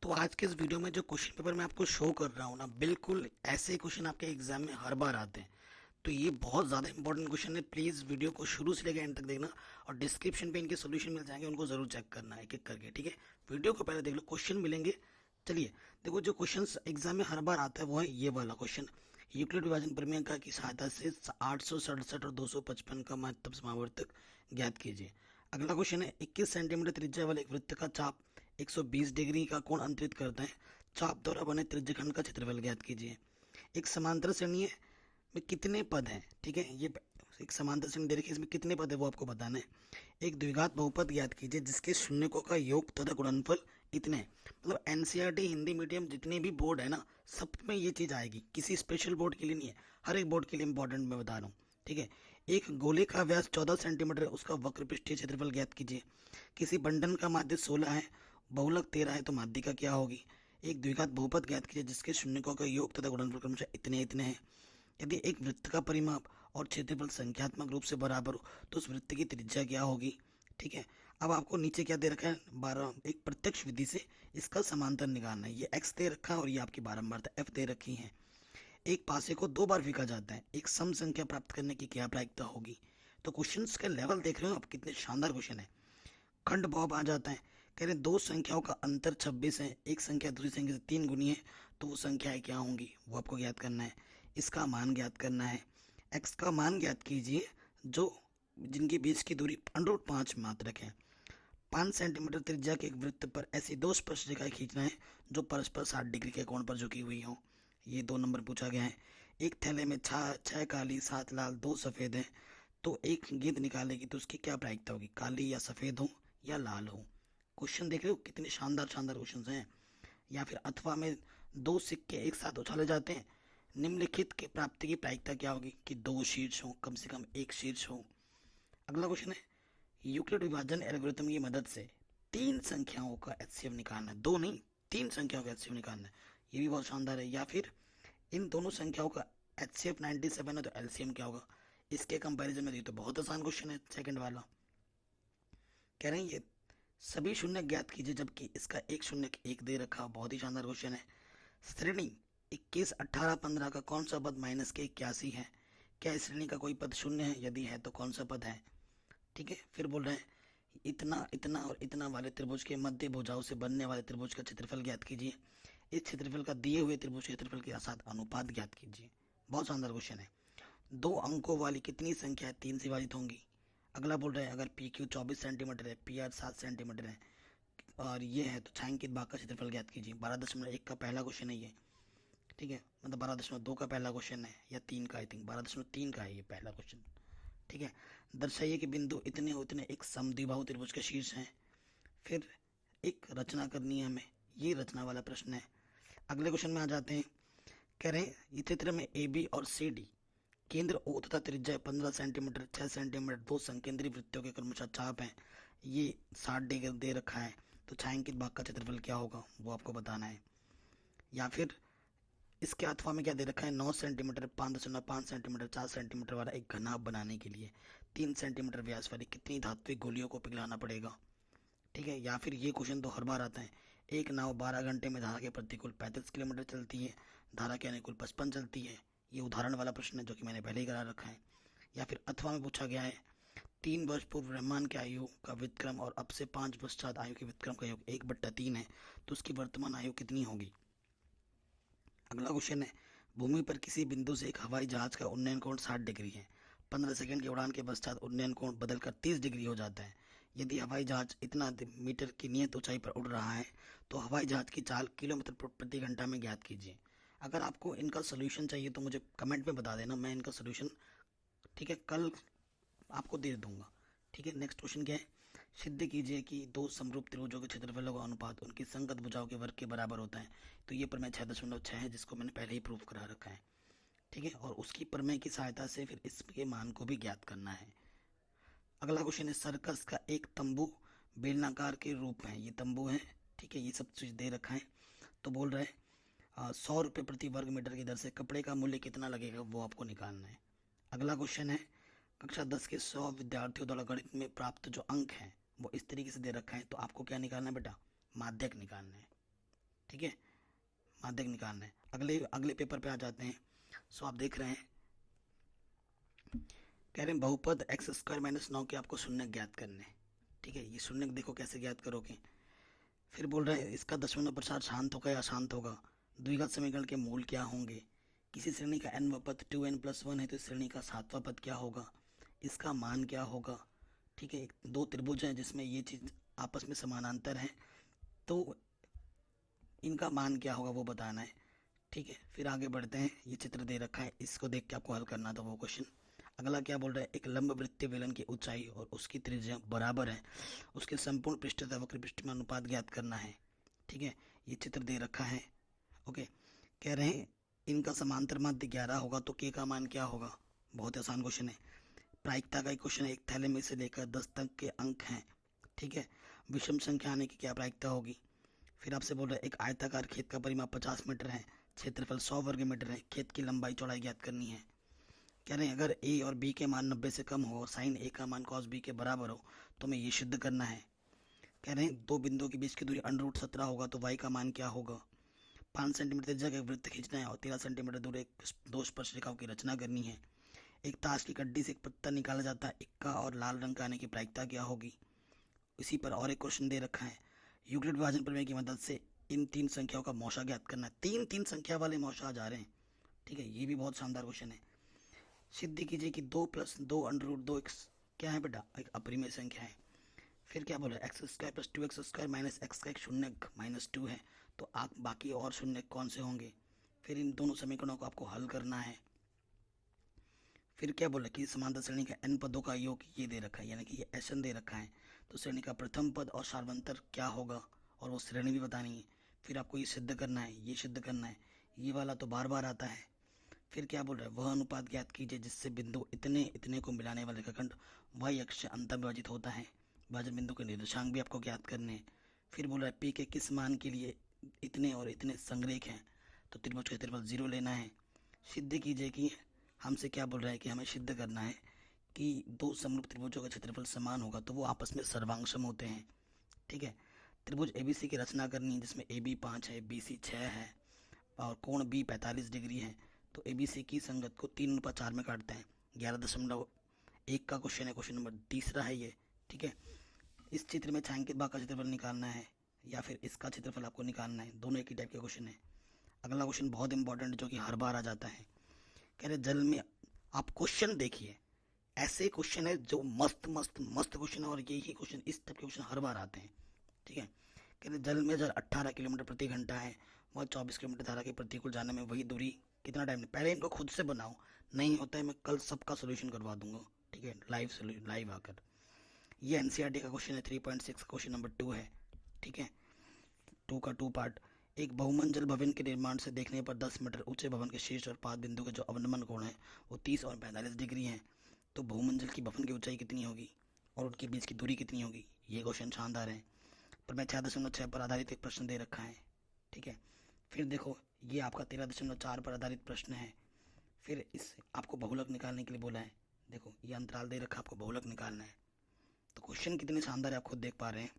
तो आज के इस वीडियो में जो क्वेश्चन पेपर मैं आपको शो कर रहा हूँ ना, बिल्कुल ऐसे क्वेश्चन आपके एग्जाम में हर बार आते हैं। तो ये बहुत ज़्यादा इंपॉर्टेंट क्वेश्चन है। प्लीज़ वीडियो को शुरू से लेकर एंड तक देखना, और डिस्क्रिप्शन पे इनके सोल्यूशन मिल जाएंगे, उनको जरूर चेक करना है एक एक करके। ठीक है, वीडियो को पहले देख लो, क्वेश्चन मिलेंगे। चलिए देखो, जो क्वेश्चन एग्जाम में हर बार आता है वो है ये वाला क्वेश्चन। यूक्लिड विभाजन प्रमेय की सहायता से 867 और 255 का महत्तम समावर्तक ज्ञात कीजिए। अगला क्वेश्चन है, 21 सेंटीमीटर त्रिज्या वाले एक वृत्त का चाप 120 डिग्री का कोण अंतरित करता है। चाप द्वारा बने त्रिज्यखंड का क्षेत्रफल ज्ञात कीजिए। एक समांतर श्रेणी में कितने पद हैं? ठीक है, ये एक समांतर श्रेणी दे रखी है, इसमें कितने पद है वो आपको बताना है। एक द्विघात बहुपद ज्ञात कीजिए जिसके शून्यकों का योग तथा गुणनफल इतने हैं। मतलब एनसीईआरटी हिंदी मीडियम जितने भी बोर्ड है ना, सब में ये चीज आएगी, किसी स्पेशल बोर्ड के लिए नहीं है, हर एक बोर्ड के लिए इंपॉर्टेंट मैं बता रहा हूँ। ठीक है, एक गोले का व्यास 14 सेंटीमीटर है, उसका वक्र पृष्ठीय क्षेत्रफल ज्ञात कीजिए। किसी बंधन का माध्य 16 है, बहुलक 13 है, तो माध्यिका का क्या होगी। एक द्विघात बहुपद ज्ञात कीजिए जिसके शून्यकों का योग तथा गुणनफल क्रमशः इतने इतने हैं। यदि एक वृत्त का परिमाप और क्षेत्रफल संख्यात्मक रूप से बराबर हो तो उस वृत्त की त्रिज्या क्या होगी। ठीक है, अब आपको नीचे क्या दे रखा है, 12, एक प्रत्यक्ष विधि से इसका समांतर निकालना है। ये x दे रखा है और ये आपकी बारंबारता f दे रखी है। एक पासे को दो बार फेंका जाता है, एक सम संख्या प्राप्त करने की क्या प्रायिकता होगी। तो क्वेश्चंस का लेवल देख रहे हो आप, कितने शानदार क्वेश्चन है। खंड भाव आ जाता है, कह रहे दो संख्याओं का अंतर 26 है, एक संख्या दूसरी संख्या से 3 गुनी है, तो वो संख्याएं क्या होंगी वो आपको ज्ञात करना है। इसका मान ज्ञात करना है। x का मान ज्ञात कीजिए जो जिनके बीच की दूरी √5 मात्रक है। 5 सेंटीमीटर त्रिज्या के एक वृत्त पर ऐसी दो स्पर्श रेखाएं खींचना है जो परस्पर 60 डिग्री के कोण पर झुकी हुई हो। ये 2 नंबर पूछा गया है। एक थैले में छह काली 7 लाल 2 सफेद है, तो एक गेंद निकालेगी तो उसकी क्या प्रायिकता होगी, काली या सफेद हो या लाल हो। क्वेश्चन देख रहे हो कितने शानदार शानदार क्वेश्चन हैं। या फिर अथवा में दो सिक्के एक साथ उछाले जाते हैं, निम्नलिखित के प्राप्ति की प्रायिकता क्या होगी कि दो शीर्ष हो, कम से कम एक शीर्ष हो। अगला क्वेश्चन है, यूक्लिड विभाजन एल्गोरिथम की मदद से तीन संख्याओं का एचसीएफ निकालना है, दो नहीं 3 संख्याओं का एचसीएफ निकालना है। ये भी बहुत शानदार है। या फिर इन दोनों संख्याओं का एचसीएफ 97 है, तो एलसीएम क्या होगा। इसके कंपैरिजन में ये तो बहुत आसान क्वेश्चन है। सेकंड वाला कह रहे हैं ये सभी शून्य ज्ञात कीजिए, जबकि इसका एक शून्य एक दे रखा, बहुत ही शानदार क्वेश्चन है। श्रेणी 21 18 15 का कौन सा पद -81 है। क्या इस श्रेणी का कोई पद शून्य है, यदि है तो कौन सा पद है। ठीक है, फिर बोल रहे हैं इतना इतना और इतना वाले त्रिभुज के मध्य भुजाओं से बनने वाले त्रिभुज का क्षेत्रफल ज्ञात कीजिए। इस क्षेत्रफल का दिए हुए त्रिभुज क्षेत्रफल के साथ अनुपात ज्ञात कीजिए। बहुत शानदार क्वेश्चन है। दो अंकों वाली कितनी संख्या 3 से विभाजित होंगी। अगला बोल रहे हैं अगर पी क्यू 24 सेंटीमीटर है, पी आर 7 सेंटीमीटर है और ये है, तो छायांकित भाग का क्षेत्रफल ज्ञात कीजिए। 12.1 का पहला क्वेश्चन है ये। ठीक है, मतलब 12.2 का पहला क्वेश्चन है, या 3 का, आई थिंक 12.3 का है ये पहला क्वेश्चन। ठीक है, दर्शाइए कि बिंदु इतने उतने एक समद्विबाहु त्रिभुज के शीर्ष हैं। फिर एक रचना करनी है हमें, ये रचना वाला प्रश्न है। अगले क्वेश्चन में आ जाते हैं। कह रहे हैं इस चित्र में ए बी और सी डी केंद्र ओ तथा त्रिज्या 15 सेंटीमीटर 6 सेंटीमीटर दो संकेंद्रीय वृत्तों के क्रमशः चाप हैं। ये 60 डिग्री दे रखा है, तो छायांकित भाग का क्षेत्रफल क्या होगा वो आपको बताना है। या फिर इसके अथवा में क्या दे रखा है, 9 सेंटीमीटर 5.5 सेंटीमीटर 4 सेंटीमीटर वाला एक घनाभ बनाने के लिए 3 सेंटीमीटर व्यास वाली कितनी धात्विक गोलियों को पिघलाना पड़ेगा। ठीक है, या फिर ये क्वेश्चन तो हर बार आता है, एक नाव 12 घंटे में धारा के प्रतिकूल 35 किलोमीटर चलती है, धारा के अनुकूल 55 चलती है। ये उदाहरण वाला प्रश्न है जो कि मैंने पहले ही करा रखा है। या फिर अथवा में पूछा गया है 3 वर्ष पूर्व ब्रह्मांड के आयु का व्युत्क्रम और अब से 5 पश्चात आयु के व्युत्क्रम का योग 1/3 है, तो उसकी वर्तमान आयु कितनी होगी। अगला क्वेश्चन है, भूमि पर किसी बिंदु से एक हवाई जहाज का उन्नयन कोण 60 डिग्री है। 15 सेकंड की उड़ान के पश्चात उन्नयन कोण बदलकर 30 डिग्री हो जाता है। यदि हवाई जहाज इतना मीटर की नियत ऊंचाई पर उड़ रहा है, तो हवाई जहाज की चाल किलोमीटर प्रति घंटा में ज्ञात कीजिए। अगर आपको इनका सोल्यूशन चाहिए तो मुझे कमेंट में बता देना, मैं इनका सोल्यूशन ठीक है कल आपको दे दूंगा। ठीक है, नेक्स्ट क्वेश्चन क्या है, सिद्ध कीजिए कि दो समरूप त्रिभुजों के क्षेत्रफलों का अनुपात उनकी संगत भुजाओं के वर्ग के बराबर होता है। तो ये प्रमेय 6.6 है, जिसको मैंने पहले ही प्रूव करा रखा है। ठीक है, और उसकी प्रमेय की सहायता से फिर इसके मान को भी ज्ञात करना है। अगला क्वेश्चन है, सर्कस का एक तंबू बेलनाकार के रूप में, ये तंबू है। ठीक है, ये सब चीज दे रखा है। तो बोल रहे हैं 100 रुपये प्रति वर्ग मीटर की दर से कपड़े का मूल्य कितना लगेगा वो आपको निकालना है। अगला क्वेश्चन है, कक्षा 10 के 100 विद्यार्थियों द्वारा गणित में प्राप्त जो अंक हैं वो इस तरीके से दे रखा है, तो आपको क्या निकालना है बेटा, माध्यक निकालना है। ठीक है, माध्यक निकालना है। अगले अगले पेपर पे आ जाते हैं। सो आप देख रहे हैं, कह रहे हैं बहुपद एक्स स्क्वायर माइनस 9 के आपको शून्यक ज्ञात करने हैं। ठीक है, ये शून्यक देखो कैसे ज्ञात करोगे। फिर बोल रहे हैं इसका दशमलव प्रसार शांत होगा या अशांत होगा, द्विघात समीकरण के मूल क्या होंगे, किसी श्रेणी का n व पद 2n+1 है तो इस श्रेणी का 7वां पद क्या होगा, इसका मान क्या होगा। ठीक है, दो त्रिभुज हैं जिसमें ये चीज़ आपस में समानांतर है, तो इनका मान क्या होगा वो बताना है। ठीक है, फिर आगे बढ़ते हैं। ये चित्र दे रखा है, इसको देख के आपको हल करना था वो क्वेश्चन। अगला क्या बोल रहा है, एक लंब वृत्तीय बेलन की ऊंचाई और उसकी त्रिज्या बराबर है, उसके संपूर्ण पृष्ठ तथा वक्र पृष्ठ में अनुपात ज्ञात करना है। ठीक है, ये चित्र दे रखा है। ओके, कह रहे हैं इनका समांतर माध्य 11 होगा तो के का मान क्या होगा। बहुत आसान क्वेश्चन है, प्रायिकता का एक क्वेश्चन है। एक थैले में से लेकर 10 तक के अंक हैं। ठीक है, विषम संख्या आने की क्या प्रायिकता होगी। फिर आपसे बोल रहे हैं एक आयताकार खेत का परिमाप 50 मीटर है, क्षेत्रफल 100 वर्ग मीटर है, खेत की लंबाई चौड़ाई ज्ञात करनी है। कह रहे हैं अगर ए और बी के मान 90 से कम हो और साइन ए का मान कॉस बी के बराबर हो तो हमें ये सिद्ध करना है। कह रहे हैं दो बिंदुओं के बीच की दूरी √17 होगा तो वाई का मान क्या होगा। 5 सेंटीमीटर त्रिज्या का एक वृत्त खींचना है और 13 सेंटीमीटर दूर एक दो स्पर्श रेखाओं की रचना करनी है। एक ताश की कड्डी से एक पत्ता निकाला जाता है, इक्का और लाल रंग का आने की प्रायिकता क्या होगी। इसी पर और एक क्वेश्चन दे रखा है, यूक्लिड विभाजन प्रमेय की मदद से इन 3 संख्याओं का मौसा ज्ञात करना है। 3 संख्या वाले मौसा जा रहे हैं। ठीक है, ये भी बहुत शानदार क्वेश्चन है। सिद्ध कीजिए कि 2 + 2 √2 क्या है बेटा, एक अपरिमेय संख्या है। फिर क्या बोला, x² + 2x² - x का एक शून्यक -2 है, तो आप बाकी और शून्यक कौन से होंगे। फिर इन दोनों समीकरणों को आपको हल करना है। फिर क्या बोला कि समांतर श्रेणी का n पदों का योग ये दे रखा है, यानी कि ये Sn दे रखा है, तो श्रेणी का प्रथम पद और सार्वंतर क्या होगा और वो श्रेणी भी बतानी है। फिर आपको ये सिद्ध करना है, ये सिद्ध करना है, ये वाला तो बार बार आता है। फिर क्या बोल रहा है, वह अनुपात ज्ञात कीजिए जिससे बिंदु इतने इतने को मिलाने वाले रेखाखंड y अक्ष से अंतर विभाजित होता है। विभाजन बिंदु के निर्देशांक भी आपको ज्ञात करने हैं। फिर बोल रहा है p के किस मान के लिए इतने और इतने संरेख हैं, तो त्रिभुज का क्षेत्रफल 0 लेना है। सिद्ध कीजिए कि हमसे क्या बोल रहा है कि हमें सिद्ध करना है कि दो समरूप त्रिभुजों का क्षेत्रफल समान होगा तो वो आपस में सर्वांगसम होते हैं। ठीक है, त्रिभुज ABC की रचना करनी है जिसमें AB 5 है, BC 6 है और कोण B 45 डिग्री है। तो ABC की संगत को 3:4 में काटते हैं। 11.1 का क्वेश्चन है, क्वेश्चन नंबर तीसरा है ये। ठीक है, इस चित्र में छायांकित भाग का क्षेत्रफल निकालना है या फिर इसका क्षेत्रफल आपको निकालना है, दोनों एक ही टाइप के क्वेश्चन है। अगला क्वेश्चन बहुत इंपॉर्टेंट जो कि हर बार आ जाता है, कह रहे जल में, आप क्वेश्चन देखिए, ऐसे क्वेश्चन है जो मस्त मस्त मस्त क्वेश्चन है और यही क्वेश्चन इस टाइप के क्वेश्चन हर बार आते हैं। ठीक है, कह रहे जल में जल 18 किलोमीटर प्रति घंटा है, वह 24 किलोमीटर धारा के प्रतिकूल जाने में वही दूरी कितना टाइम। पहले इनको खुद से बनाओ, नहीं होता है मैं कल सबका सोल्यूशन करवा दूंगा। ठीक है, लाइव आकर। ये NCERT का क्वेश्चन है, 3.6 क्वेश्चन नंबर 2 है। ठीक है, 2 का 2 पार्ट। एक बहुमंजिल भवन के निर्माण से देखने पर 10 मीटर ऊंचे भवन के शीर्ष और पाद बिंदु के जो अवनमन कोण है वो 30 और 45 डिग्री है, तो बहुमंजिल की भवन की ऊंचाई कितनी होगी और उनके बीच की दूरी कितनी होगी। ये क्वेश्चन शानदार है, पर मैं 6.6 पर आधारित एक प्रश्न दे रखा है। ठीक है, फिर देखो ये आपका 13.4 पर आधारित प्रश्न है। फिर इस आपको बहुलक निकालने के लिए बोला है, देखो ये अंतराल दे रखा, आपको बहुलक निकालना है। तो क्वेश्चन कितने शानदार है आप खुद देख पा रहे हैं।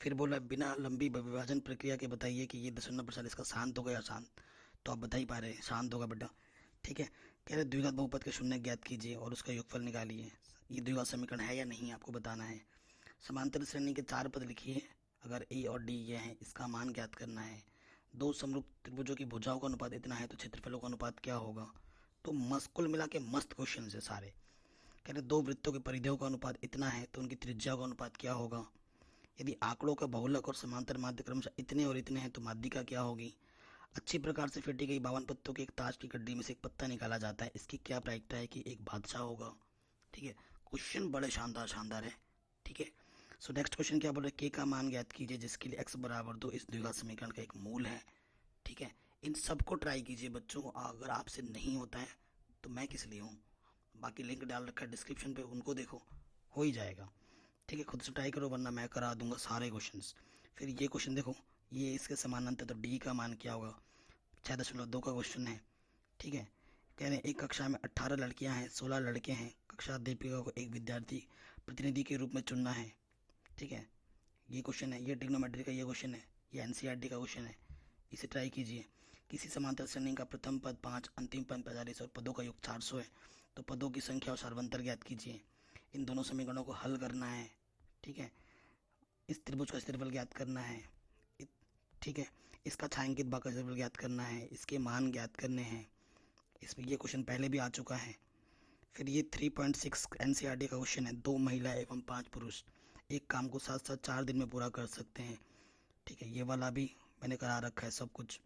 फिर बोला बिना लंबी विभाजन प्रक्रिया के बताइए कि ये 10% इसका शांत होगा या शांत, तो आप बता ही पा रहे हैं शांत होगा बेटा। ठीक है, कह रहे द्विघात बहुपद के शून्य ज्ञात कीजिए और उसका योगफल निकालिए। ये द्विघात समीकरण है या नहीं आपको बताना है। समांतर श्रेणी के 4 पद लिखिए, अगर A और D ये हैं, इसका मान ज्ञात करना है। दो समरूप त्रिभुजों की भुजाओं का अनुपात इतना है तो क्षेत्रफलों का अनुपात क्या होगा। तो मस्त कुल मिला के मस्त क्वेश्चन है सारे। कह रहे दो वृत्तों के परिधियों का अनुपात इतना है तो उनकी त्रिज्या का अनुपात क्या होगा। यदि आंकड़ों का बहुलक और समांतर माध्य क्रमशः इतने और इतने हैं तो माध्यिका क्या होगी। अच्छी प्रकार से फेंटी गई 52 पत्तों के एक ताश की गड्डी में से एक पत्ता निकाला जाता है, इसकी क्या प्रायिकता है कि एक बादशाह होगा। ठीक है, क्वेश्चन बड़े शानदार शानदार है। ठीक है, सो नेक्स्ट क्वेश्चन क्या बोल रहे, के का मान ज्ञात कीजिए जिसके लिए x बराबर 2 इस द्विघात समीकरण का एक मूल है। ठीक है, इन सबको ट्राई कीजिए बच्चों, अगर आपसे नहीं होता है तो मैं किस लिए हूँ। बाकी लिंक डाल रखा है डिस्क्रिप्शन पे, उनको देखो, हो ही जाएगा। ठीक है, खुद से ट्राई करो वरना मैं करा दूंगा सारे क्वेश्चंस। फिर ये क्वेश्चन देखो, ये इसके समानांतर, तो डी का मान क्या होगा। 6.2 का क्वेश्चन है। ठीक है, कह रहे हैं एक कक्षा में 18 लड़कियां हैं, 16 लड़के हैं, कक्षा अध्यापिका को एक विद्यार्थी प्रतिनिधि के रूप में चुनना है। ठीक है, ये क्वेश्चन है, ये ट्रिग्नोमेट्री का ये क्वेश्चन है, ये एनसीईआरटी का क्वेश्चन है, इसे ट्राई कीजिए। किसी समांतर श्रेणी का प्रथम पद 5, अंतिम पद 45 और पदों का योग 400 है, तो पदों की संख्या और सार्वंतर ज्ञात कीजिए। इन दोनों समीकरणों को हल करना है, ठीक है। इस त्रिभुज का क्षेत्रफल ज्ञात करना है, ठीक है। इसका छायांकित भाग का क्षेत्रफल ज्ञात करना है, इसके मान ज्ञात करने हैं। इसमें ये क्वेश्चन पहले भी आ चुका है। फिर ये 3.6 एनसीईआरटी का क्वेश्चन है, 2 महिला एवं 5 पुरुष एक काम को साथ साथ 4 दिन में पूरा कर सकते हैं, ठीक है। ये वाला भी मैंने करा रखा है सब कुछ।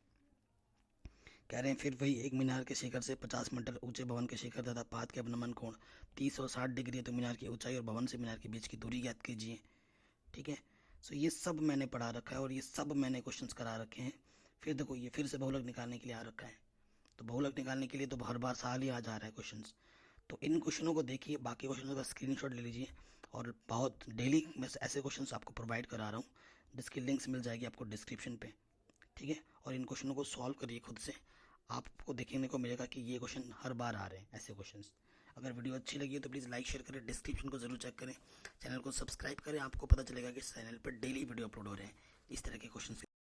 कह रहे हैं फिर वही एक मीनार के शिखर से 50 मीटर ऊंचे भवन के शिखर तथा पाद के अवनमन कोण 30 और 60 डिग्री है, तो मीनार की ऊंचाई और भवन से मीनार के बीच की दूरी ज्ञात कीजिए, ठीक है। सो ये सब मैंने पढ़ा रखा है और ये सब मैंने क्वेश्चंस करा रखे हैं। फिर देखो ये फिर से बहुलक निकालने के लिए आ रखा है, तो बहुलक निकालने के लिए तो हर बार साल ही आ जा रहा है क्वेश्चंस। तो इन क्वेश्चनों को देखिए, बाकी क्वेश्चनों का स्क्रीनशॉट ले लीजिए, और बहुत डेली मैं ऐसे क्वेश्चंस आपको प्रोवाइड करा रहा हूँ, जिसकी लिंक्स मिल जाएगी आपको डिस्क्रिप्शन पे, ठीक है। और इन क्वेश्चनों को सॉल्व करिए खुद से, आपको देखने को मिलेगा कि ये क्वेश्चन हर बार आ रहे हैं ऐसे क्वेश्चंस। अगर वीडियो अच्छी लगी है तो प्लीज़ लाइक शेयर करें, डिस्क्रिप्शन को जरूर चेक करें, चैनल को सब्सक्राइब करें, आपको पता चलेगा कि चैनल पर डेली वीडियो अपलोड हो रहे हैं इस तरह के क्वेश्चंस।